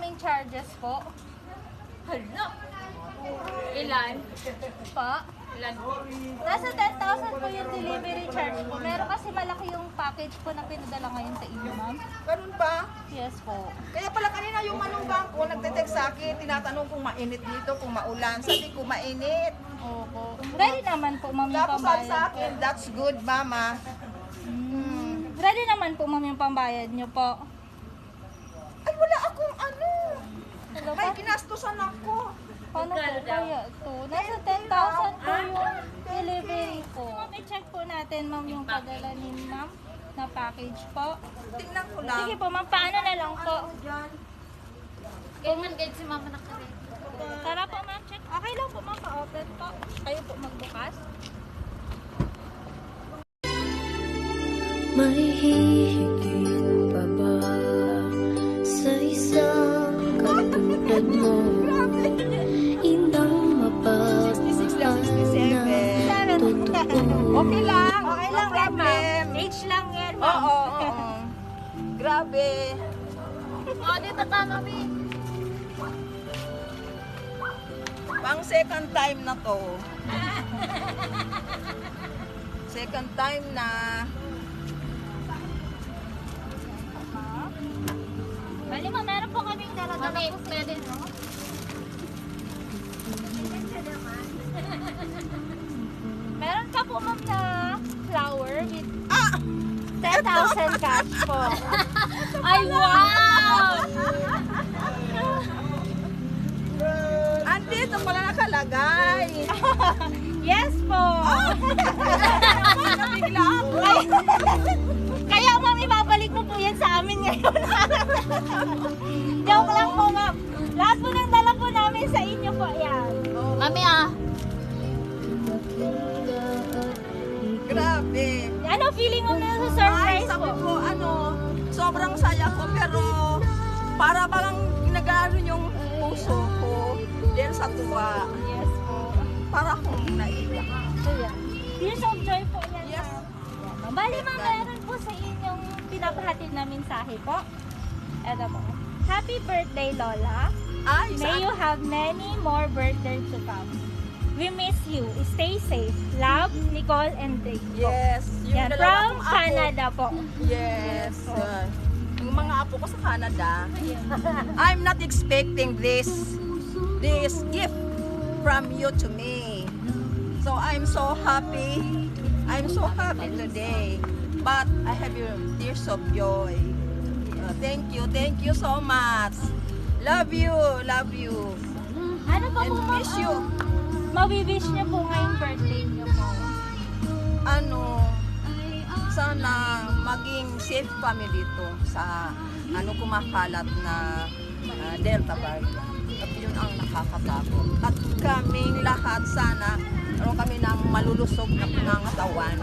kaming charges po. Hala. Ilan? Pa. Ilan? Nasa 10,000 po yung delivery charge po. Meron kasi malaki yung package po na pinadala ngayon sa inyo, ma'am. Ganun ba? Yes po. Kaya pala kanina yung manong bangko, nagte-text sa akin, tinatanong kung mainit dito, kung maulan. Sabi ko, mainit. Opo. Ready naman po, ma'am, yung Tapos sabi sa pambayad akin, po. that's good, mama. Ready naman po, ma'am, yung pambayad nyo po. Ay, wala akong ano. Ano May pa? ginastusan ako. Paano po kaya to? Nasa 10,000 po yung delivery po. Ma'am, i-check po natin, ma'am, yung padala ni ma'am na package po. Tingnan ko lang. Sige po, ma'am, paano na lang po? Ganyan guide si mama nakaready. Tara po, ma'am, check. Okay lang po, ma'am, pa-open po. Kayo po magbukas. May hihigit pa ba sa isang katulad mo? Inang mapagmahal na totoo. Okay lang. Okay lang, No problem. Age lang yan, Oo, ma'am. oo, oo. Grabe. Oh, dito ka, mami. Pang second time na to. Second time na. Bali, ma'am, meron po kaming dala-dala Mami, po sa pwede, inyo. no? Meron ka po, ma'am, na flower with 10,000 cash po. Ay, wow! Andito pala nakalagay. Yes po. Nabigla ako. Kaya, ma'am, ibabalik mo po yan sa amin ngayon. Joke lang po, ma'am. Lahat po ng dala po namin sa inyo po. Yan. Mami, ah. Grabe. Ano feeling mo na sa Ay, surprise sabi po? ko, sobrang saya ko, pero para balang nagano yung puso ko dahil sa tuwa. Yes po. Para akong naiyak. So, yan. Tears of joy po yan. Yes. Ma'am. Bali, ma'am, meron po sa inyong pinapahatid na mensahe po. Eto po. Happy birthday, Lola. Ay, May you have many more birthdays to come. We miss you. Stay safe. Love, Nicole and Drake po. Yes. Yung Yan, dalawa from kong apo. Canada po. Yes. Yung mga apo ko sa Canada. I'm not expecting this gift from you to me. So I'm so happy. I'm so happy today. But I have your tears of joy. Thank you so much. Love you. Ano pa And po, ma'am? miss you. Mawiwish niyo po ngayong birthday niyo po. Sana maging safe kami dito sa kumakalat na Delta variant. At yun ang nakakatakot. At kaming lahat sana kami ng malulusog na pangangatawan.